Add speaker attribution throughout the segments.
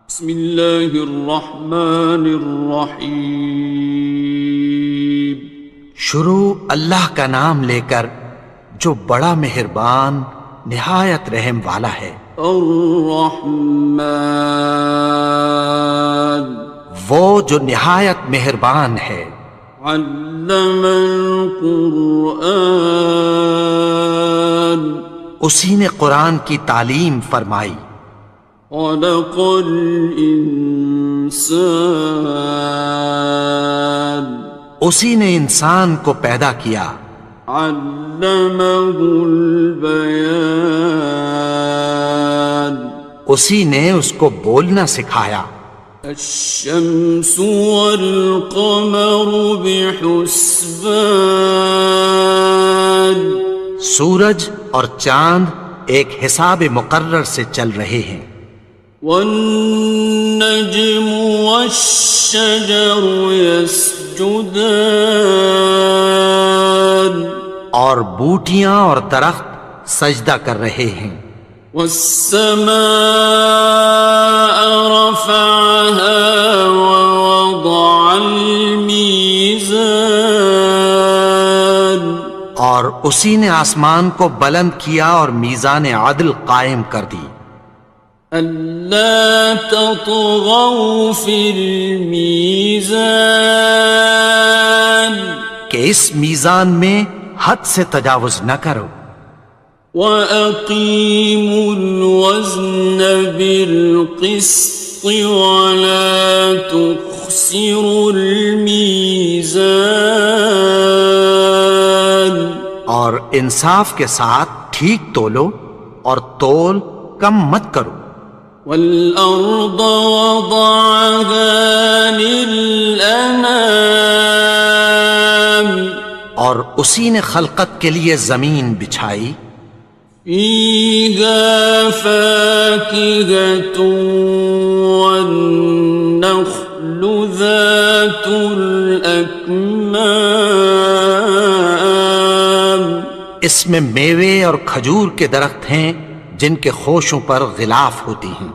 Speaker 1: بسم اللہ الرحمن الرحیم۔
Speaker 2: شروع اللہ کا نام لے کر جو بڑا مہربان نہایت رحم والا ہے۔
Speaker 1: الرحمن،
Speaker 2: وہ جو نہایت مہربان ہے۔
Speaker 1: علم القرآن،
Speaker 2: اسی نے قرآن کی تعلیم فرمائی۔
Speaker 1: خلق الانسان،
Speaker 2: اسی نے انسان کو پیدا کیا۔
Speaker 1: علمہ البیان،
Speaker 2: اسی نے اس کو بولنا سکھایا۔
Speaker 1: الشمس والقمر بحسبان،
Speaker 2: سورج اور چاند ایک حساب مقرر سے چل رہے ہیں۔
Speaker 1: والنجم والشجر يسجدان،
Speaker 2: اور بوٹیاں اور درخت سجدہ کر رہے ہیں۔
Speaker 1: والسماء رفعها ووضع الميزان،
Speaker 2: اور اسی نے آسمان کو بلند کیا اور میزان عدل قائم کر دی۔
Speaker 1: ألا تطغوا في الميزان،
Speaker 2: کہ اس میزان میں حد سے تجاوز نہ کرو۔
Speaker 1: وَأَقِيمُوا الْوَزْنَ بِالْقِسْطِ وَلَا تُخْسِرُوا الْمِيزَانَ،
Speaker 2: اور انصاف کے ساتھ ٹھیک تولو اور تول کم مت کرو۔
Speaker 1: وَالْأَرْضَ وَضَعَهَا لِلْأَنَامِ،
Speaker 2: اور اسی نے خلقت کے لیے زمین بچھائی۔
Speaker 1: فِيهَا فَاكِهَةٌ وَالنَّخْلُ ذَاتُ الْأَكْمَامِ،
Speaker 2: اس میں میوے اور کھجور کے درخت ہیں جن کے خوشوں پر غلاف ہوتی ہیں۔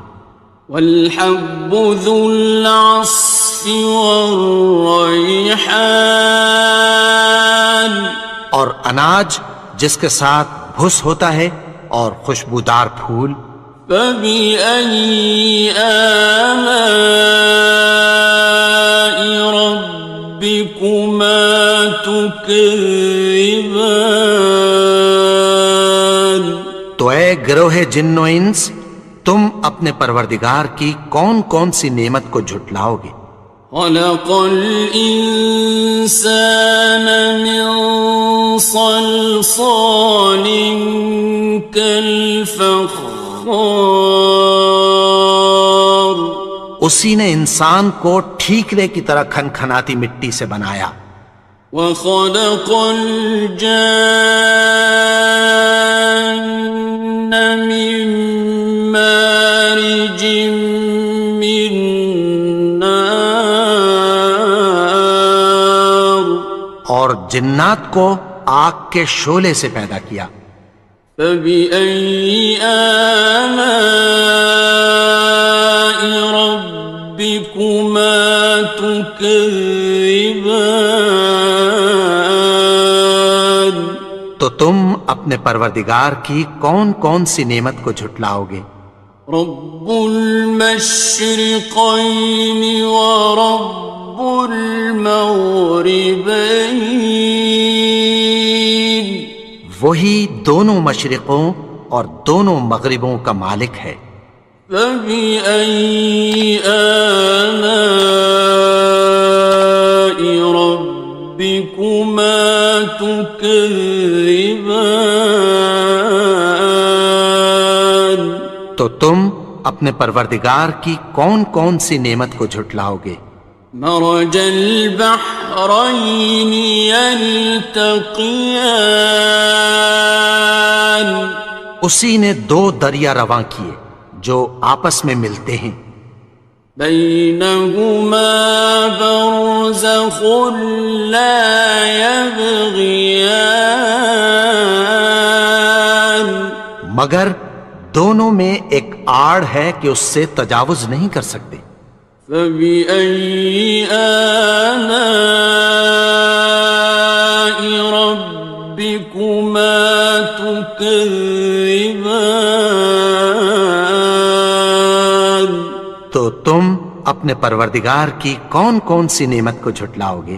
Speaker 1: وَالْحَبُّ ذُو الْعَصْفِ وَالرَّيْحَانِ،
Speaker 2: اور اناج جس کے ساتھ بھس ہوتا ہے اور خوشبودار پھول۔
Speaker 1: فَبِأَيِّ آلَاءِ رَبِّكُمَا تُكَذِّبَانِ،
Speaker 2: تو اے گروہ جن و انس، تم اپنے پروردگار کی کون کون سی نعمت کو جھٹلاؤ گے؟
Speaker 1: خَلَقَ الْإِنسَانَ مِنْ صَلْصَالٍ كَالْفَخَّارِ،
Speaker 2: اسی نے انسان کو ٹھیکرے کی طرح کھنکھناتی مٹی سے بنایا۔
Speaker 1: وَخَلَقَ الْجَانَّ مِن مَّارِجٍ مِّن نَّارٍ،
Speaker 2: اور جنات کو آگ کے شعلے سے پیدا کیا۔
Speaker 1: فَبِأَيِّ آلَاءِ رَبِّكُمَا تُكَذِّبَانِ،
Speaker 2: تو تم اپنے پروردگار کی کون کون سی نعمت کو جھٹلاؤ گے؟
Speaker 1: رب المشرقین ورب المغربین،
Speaker 2: وہی دونوں مشرقوں اور دونوں مغربوں کا مالک ہے۔
Speaker 1: فَبِأَيِّ آلَاءِ رَبِّكُمَا تُكَذِّبَانِ،
Speaker 2: تو تم اپنے پروردگار کی کون کون سی نعمت کو جھٹلاؤ گے؟
Speaker 1: مرج البحرین یلتقیان،
Speaker 2: اسی نے دو دریا رواں کیے جو آپس میں ملتے ہیں۔
Speaker 1: بینہما برزخ لا یبغیان،
Speaker 2: مگر دونوں میں ایک آڑ ہے کہ اس سے تجاوز نہیں کر سکتے۔
Speaker 1: فبأي آلاء ربكما تكذبان؟
Speaker 2: تو تم اپنے پروردگار کی کون کون سی نعمت کو جھٹلاؤ گے؟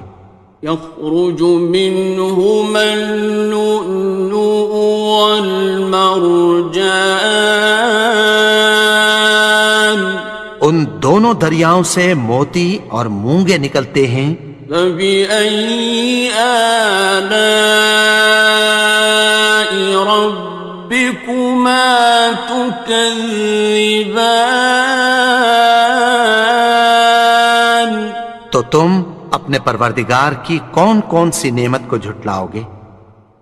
Speaker 1: يخرج منهما اللؤلؤ والمرجان
Speaker 2: ان دونوں دریاؤں سے موتی اور مونگے نکلتے ہیں۔
Speaker 1: فبأي آلاء ربكما تكذبان؟
Speaker 2: تو تم اپنے پروردگار کی کون کون سی نعمت کو جھٹلاؤ گے؟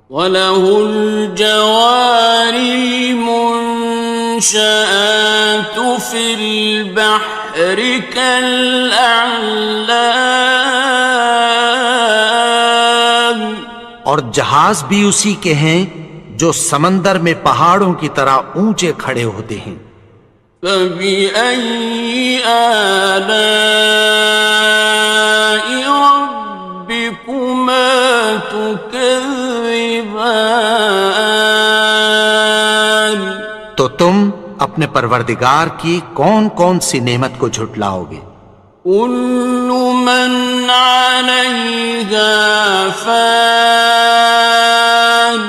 Speaker 1: وَلَهُ الْجَوَارِ الْمُنشَآتُ فِي الْبَحْرِ كَالْأَعْلَامِ،
Speaker 2: اور جہاز بھی اسی کے ہیں جو سمندر میں پہاڑوں کی طرح اونچے کھڑے ہوتے ہیں۔
Speaker 1: فَبِأَيِّ آلَاءِ رَبِّكُمَا تُكَذِّبَانِ؟
Speaker 2: تو تم اپنے پروردگار کی کون کون سی نعمت کو جھٹلاؤ گے؟
Speaker 1: كُلُّ مَنْ عَلَيْهَا فَانٍ،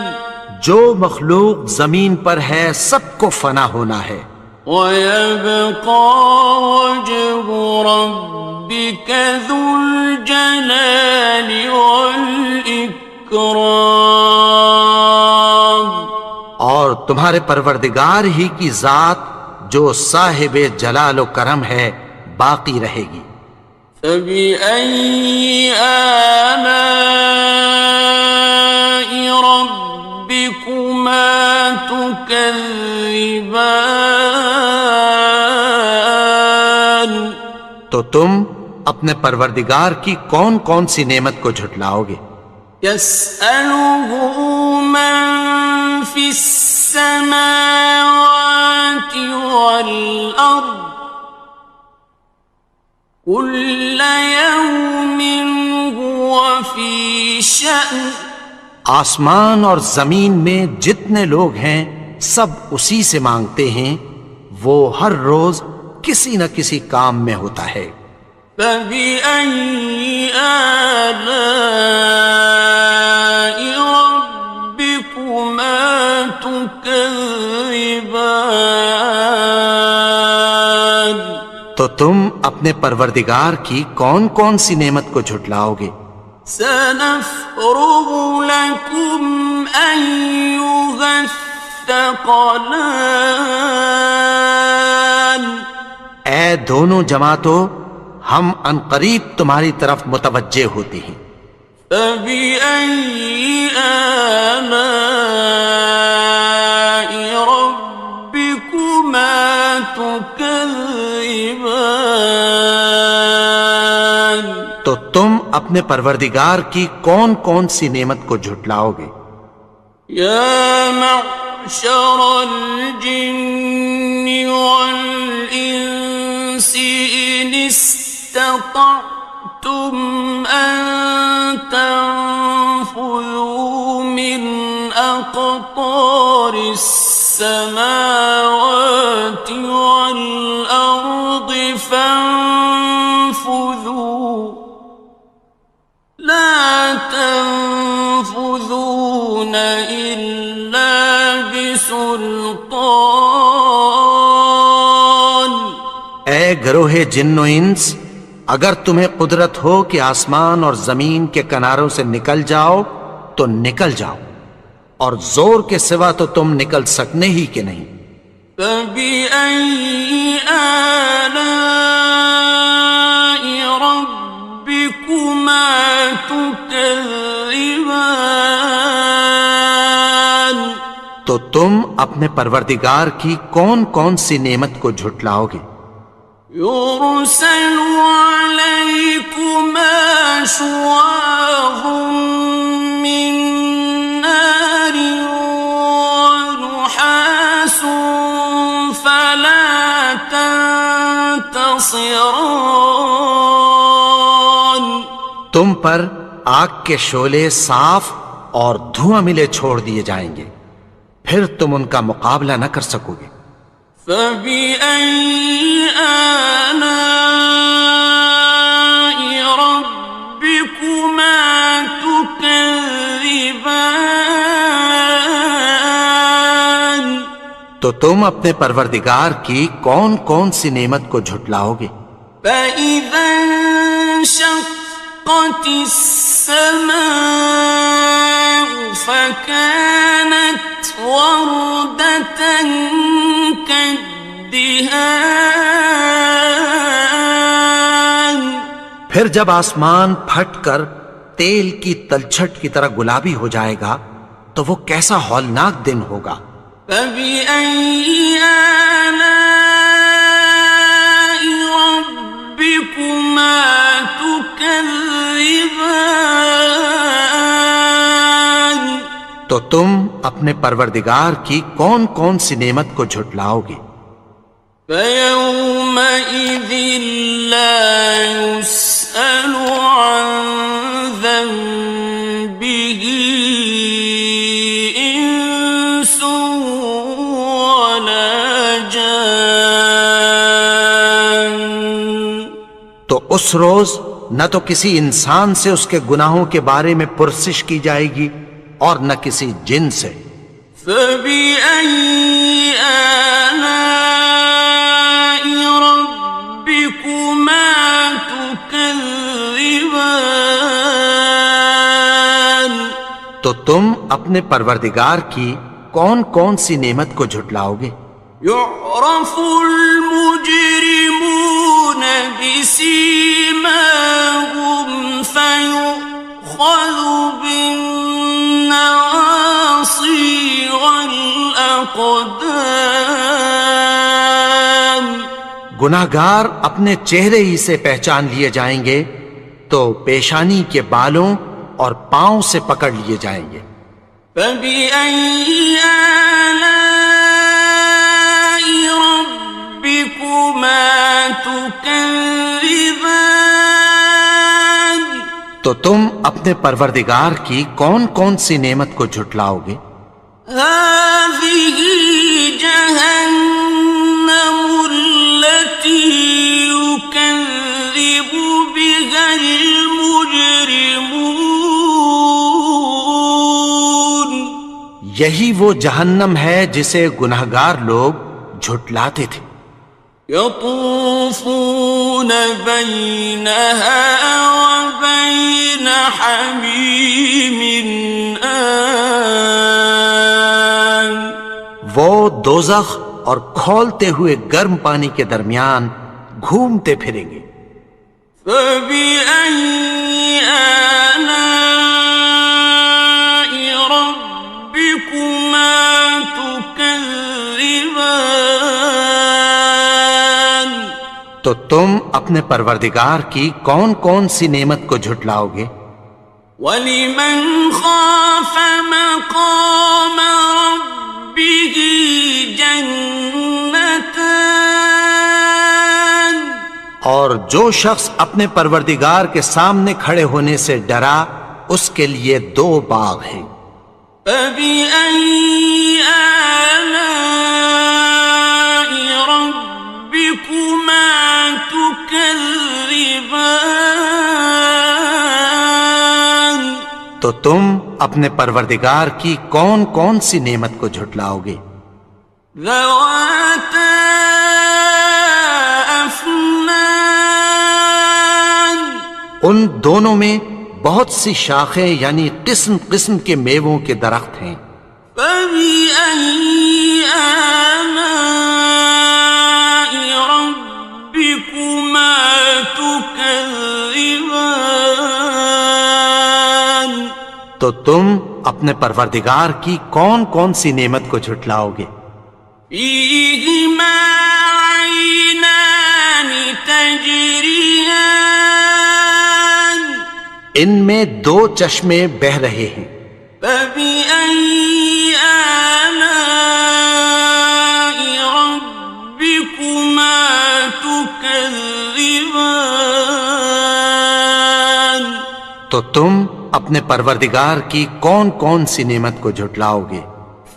Speaker 2: جو مخلوق زمین پر ہے سب کو فنا ہونا ہے۔
Speaker 1: وَيَبْقَى وَجْهُ رَبِّكَ ذُو الْجَلَالِ وَالْإِكْرَامِ،
Speaker 2: اور تمہارے پروردگار ہی کی ذات جو صاحب جلال و کرم ہے باقی رہے گی۔
Speaker 1: فَبِأَيِّ آلَاءِ رَبِّكُمَا تُكَذِّبَانِ؟
Speaker 2: تو تم اپنے پروردگار کی کون کون سی نعمت کو جھٹلاؤ گے؟
Speaker 1: يَسْأَلُهُ مَن فِي السَّمَاوَاتِ وَالْأَرْضِ كُلَّ يَوْمٍ هُوَ فِي شَأْنٍ،
Speaker 2: آسمان اور زمین میں جتنے لوگ ہیں سب اسی سے مانگتے ہیں، وہ ہر روز کسی نہ کسی کام میں ہوتا ہے۔
Speaker 1: فَبِأَيِّ آلَاءِ رَبِّكُمَا تُكَذِّبَانِ؟
Speaker 2: تو تم اپنے پروردگار کی کون کون سی نعمت کو جھٹلاؤ گے؟
Speaker 1: سَنَفْرُغُ لَكُمْ أَيُّهَ الثَّقَلَانِ؟
Speaker 2: اے دونوں جماعتوں، ہم عنقریب تمہاری طرف متوجہ ہوتے ہیں۔
Speaker 1: فَبِأَيِّ آلَاءِ رَبِّكُمَا تُكَذِّبَانِ؟
Speaker 2: تو تم اپنے پروردگار کی کون کون سی نعمت کو جھٹلاؤ گے؟
Speaker 1: يَا مَعْشَرَ الْجِنِّ وَالْإِنسِ إِنِ اسْتَطَعْتُمْ أَن تَنفُذُوا مِنْ أَقْطَارِ السَّمَاوَاتِ وَالْأَرْضِ فَانفُذُوا لَا تَنفُذُونَ إِلَّا بِسُلْطَانٍ۔
Speaker 2: اے گروہ جن و انس، اگر تمہیں قدرت ہو کہ آسمان اور زمین کے کناروں سے نکل جاؤ تو نکل جاؤ، اور زور کے سوا تو تم نکل سکنے ہی کہ نہیں۔
Speaker 1: فَبِأَيِّ آلَاءِ رَبِّكُمَا تُكَذِّبَانِ؟
Speaker 2: تو تم اپنے پروردگار کی کون کون سی نعمت کو جھٹلاؤ گے؟
Speaker 1: يُرْسَلُ عَلَيْكُمَا شُوَاظٌ مِّن نَّارٍ وَنُحَاسٌ خاصران.
Speaker 2: تم پر آگ کے شعلے صاف اور دھواں ملے چھوڑ دیے جائیں گے، پھر تم ان کا مقابلہ نہ کر سکو گے۔
Speaker 1: فبأي آلاء ربكما تكذبان.
Speaker 2: تو تم اپنے پروردگار کی کون کون سی نعمت کو جھٹلاؤ گے؟
Speaker 1: فإذا انشقت السماء فكانت وردة كالدهان.
Speaker 2: پھر جب آسمان پھٹ کر تیل کی تلچھٹ کی طرح گلابی ہو جائے گا تو وہ کیسا ہولناک دن ہوگا۔
Speaker 1: فبأي آلاء ربكما تكذبان.
Speaker 2: تو تم اپنے پروردگار کی کون کون سی نعمت کو جھٹلاؤ گے؟
Speaker 1: فيومئذ لا يسأل عن ذنبه إنس ولا جان.
Speaker 2: تو اس روز نہ تو کسی انسان سے اس کے گناہوں کے بارے میں پرسش کی جائے گی اور نہ کسی جن سے۔
Speaker 1: فبأي آلاء ربكما تكذبان.
Speaker 2: تو تم اپنے پروردگار کی کون کون سی نعمت کو جھٹلاؤ گے؟
Speaker 1: يعرف المجرمون بسيماهم فيؤخذ بالنواصي والأقدام.
Speaker 2: گناہگار اپنے چہرے ہی سے پہچان لیے جائیں گے تو پیشانی کے بالوں اور پاؤں سے پکڑ لیے جائیں گے۔
Speaker 1: فبأي آلاء ربكما تكذبان.
Speaker 2: تو تم اپنے پروردگار کی کون کون سی نعمت کو جھٹلاؤ گے؟
Speaker 1: هذه جهنم التي يكذب بها المجرمون.
Speaker 2: یہی وہ جہنم ہے جسے گناہگار لوگ جھٹلاتے تھے۔
Speaker 1: يطوفون بينها وبين حميم آن.
Speaker 2: وہ دوزخ اور کھولتے ہوئے گرم پانی کے درمیان گھومتے پھریں گے۔
Speaker 1: فبأي آلاء ربكما تكذبان.
Speaker 2: تو تم اپنے پروردگار کی کون کون سی نعمت کو جھٹلاؤ گے؟
Speaker 1: وَلِمَنْ خَافَ مَقَامَ رَبِّهِ جَنَّتَانِ.
Speaker 2: اور جو شخص اپنے پروردگار کے سامنے کھڑے ہونے سے ڈرا اس کے لیے دو باغ ہیں۔
Speaker 1: فَبِأَيِّ آلَاءِ رَبِّكُمَا تُكَذِّبَانِ.
Speaker 2: تو تم اپنے پروردگار کی کون کون سی نعمت کو جھٹلاؤ گے؟
Speaker 1: ذَوَاتَا أَفْنَانٍ.
Speaker 2: ان دونوں میں بہت سی شاخیں یعنی قسم قسم کے میووں کے درخت ہیں۔
Speaker 1: فَبِأَيِّ آلَاءِ رَبِّكُمَا تُكَذِّبَانِ.
Speaker 2: تو تم اپنے پروردگار کی کون کون سی نعمت کو جھٹلاؤ گے؟
Speaker 1: فِيهِمَا عَيْنَانِ تَجْرِيَانِ.
Speaker 2: ان میں دو چشمے بہہ رہے ہیں۔
Speaker 1: فَبِأَيِّ آلَاءِ رَبِّكُمَا تُكَذِّبَانِ. تكذبان
Speaker 2: تو تم اپنے پروردگار کی کون کون سی نعمت کو جھٹلاؤ گے؟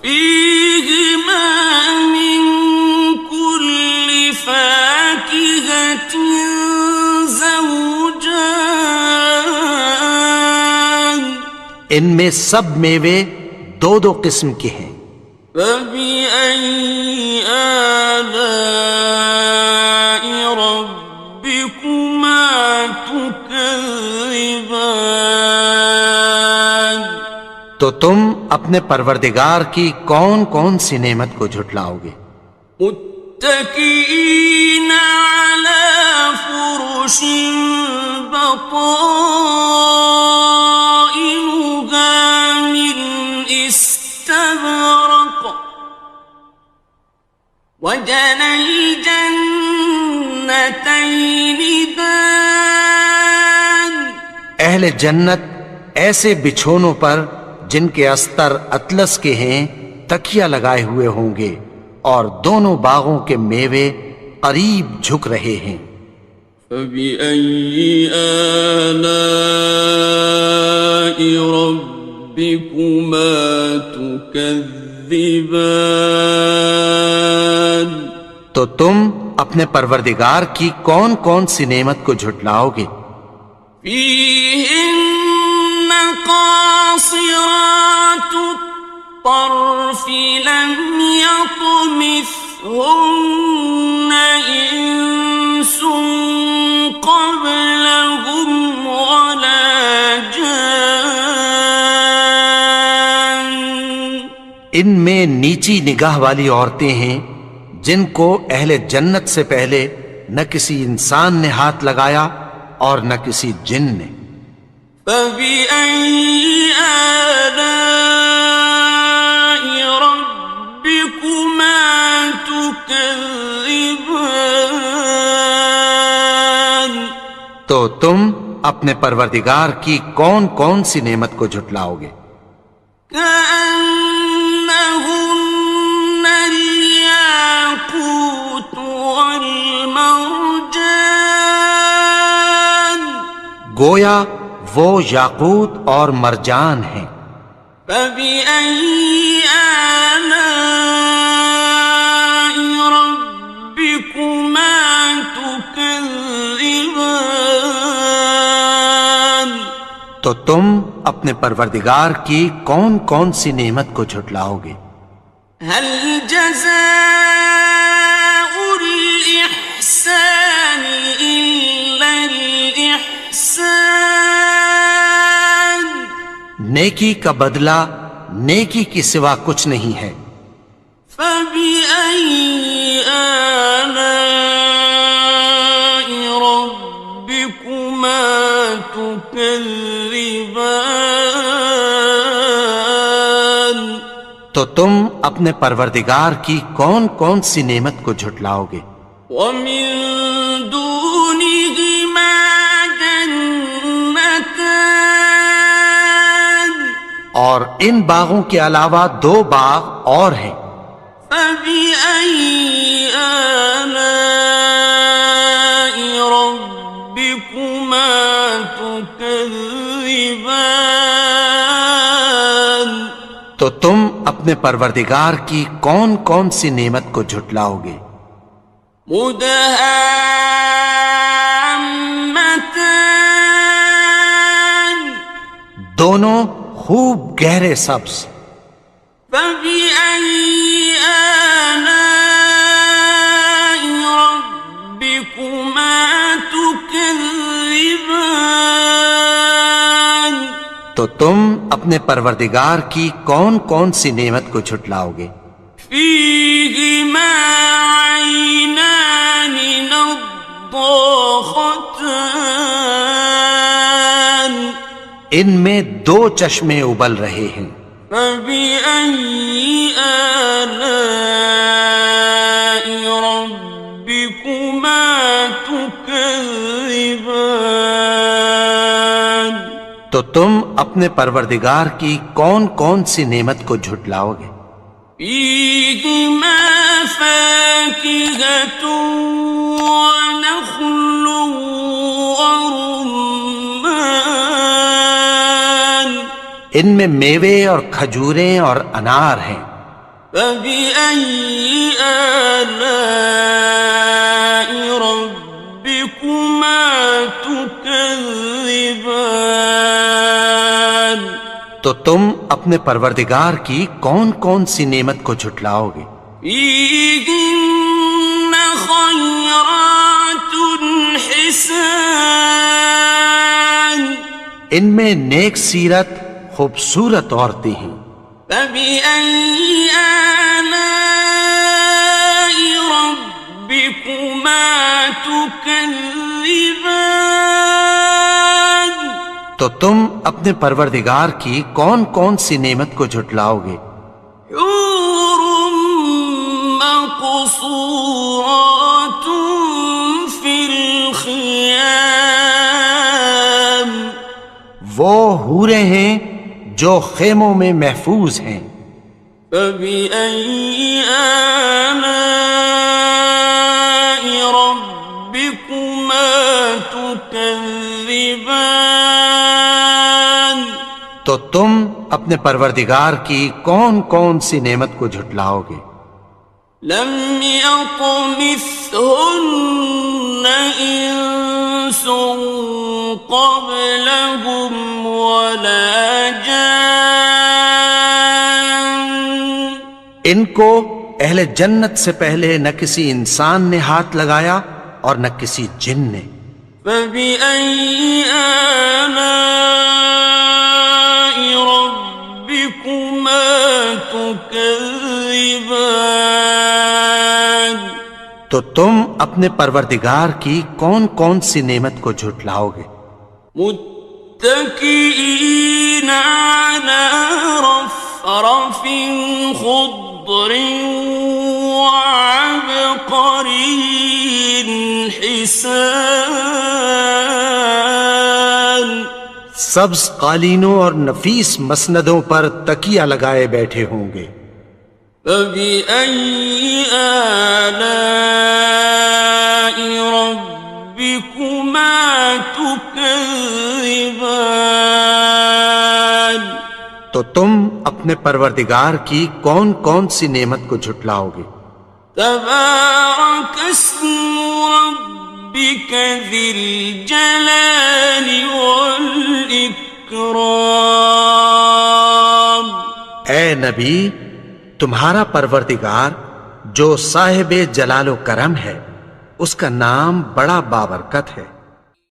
Speaker 1: فيهما من كل فاكهة زوجان
Speaker 2: ان میں سب میوے دو دو قسم کے ہیں۔
Speaker 1: فبأي آلاء ربكما تكذبان
Speaker 2: تو تم اپنے پروردگار کی کون کون سی نعمت کو جھٹلاؤ گے؟
Speaker 1: متكئين على فرش بطائنها من استبرق وجنى الجنتين دان
Speaker 2: اہل جنت ایسے بچھونوں پر جن کے استر اطلس کے ہیں تکیہ لگائے ہوئے ہوں گے، اور دونوں باغوں کے میوے قریب جھک رہے ہیں۔
Speaker 1: فبأي آلاء ربكما تكذبان
Speaker 2: تو تم اپنے پروردگار کی کون کون سی نعمت کو جھٹلاؤ گے؟
Speaker 1: فيهن قاصرات الطرف لم يطمثهن إنس قبلهم ولا جان
Speaker 2: ان میں نیچی نگاہ والی عورتیں ہیں جن کو اہل جنت سے پہلے نہ کسی انسان نے ہاتھ لگایا اور نہ کسی جن نے۔
Speaker 1: فبأي آلاء ربكما تكذبان
Speaker 2: تو تم اپنے پروردگار کی کون کون سی نعمت کو جھٹلاؤ گے؟
Speaker 1: كأنهن الياقوت والمرجان
Speaker 2: گویا وہ یاقوت اور مرجان ہیں۔
Speaker 1: فبأي آلاء ربكما تكذبان
Speaker 2: تو تم اپنے پروردگار کی کون کون سی نعمت کو جھٹلاؤ گے؟
Speaker 1: هل جزاء الإحسان إلا الإحسان
Speaker 2: نیکی کا بدلہ نیکی کی سوا کچھ نہیں ہے۔
Speaker 1: فبأي آلاء ربكما تكذبان
Speaker 2: تو تم اپنے پروردگار کی کون کون سی نعمت کو جھٹلاؤ گے؟
Speaker 1: ومن دونهما جنتان
Speaker 2: اور ان باغوں کے علاوہ دو باغ اور ہیں۔
Speaker 1: فبأي آلاء ربكما تكذبان
Speaker 2: تو تم اپنے پروردگار کی کون کون سی نعمت کو جھٹلاؤ گے؟
Speaker 1: مدهامتان
Speaker 2: دونوں خوب گہرے سبز۔
Speaker 1: فبأي آلاء ربكما تكذبان
Speaker 2: تو تم اپنے پروردگار کی کون کون سی نعمت کو جھٹلاؤ گے؟
Speaker 1: فيهما عينان نضاختان
Speaker 2: ان میں دو چشمے ابل رہے ہیں۔
Speaker 1: فبأي آلاء ربكما تكذبان
Speaker 2: تو تم اپنے پروردگار کی کون کون سی نعمت کو جھٹلاؤ گے؟
Speaker 1: فيهما فاكهة ونخل ورمان
Speaker 2: ان میں میوے اور کھجوریں اور انار ہیں.
Speaker 1: فبأي آلاء ربكما تكذبان
Speaker 2: تو تم اپنے پروردگار کی کون کون سی نعمت کو جھٹلاؤ گے؟
Speaker 1: فيهن خيرات حسان
Speaker 2: ان میں نیک سیرت خوبصورت عورتیں ہیں.
Speaker 1: فبأي آلاء ربكما تكذبان
Speaker 2: تو تم اپنے پروردگار کی کون کون سی نعمت کو جھٹلاؤ گے؟
Speaker 1: حور مقصورات في الخيام
Speaker 2: وہ حوریں ہیں جو خیموں میں محفوظ ہیں.
Speaker 1: فبأي آلاء ربكما تكذبان
Speaker 2: تو تم اپنے پروردگار کی کون کون سی نعمت کو جھٹلاؤ گے؟
Speaker 1: لم يطمثهن إنس قبلهم ولا جان
Speaker 2: ان کو اہل جنت سے پہلے نہ کسی انسان نے ہاتھ لگایا اور نہ کسی جن نے.
Speaker 1: فبأي آلاء ربكما تكذبان
Speaker 2: تو تم اپنے پروردگار کی کون کون سی نعمت کو جھٹلاؤ گے؟
Speaker 1: متكئين على رفرف خضر وعبقري حسان
Speaker 2: سبز قالینوں اور نفیس مسندوں پر تکیہ لگائے بیٹھے ہوں گے.
Speaker 1: فبأي آلاء ربكما تكذبان
Speaker 2: تو تم اپنے پروردگار کی کون کون سی نعمت کو جھٹلاؤ گے؟
Speaker 1: تبارك اسم ربك ذي الجلال والإكرام
Speaker 2: اے نبی، تمہارا پروردگار جو صاحب جلال و کرم ہے، اس کا نام بڑا بابرکت ہے.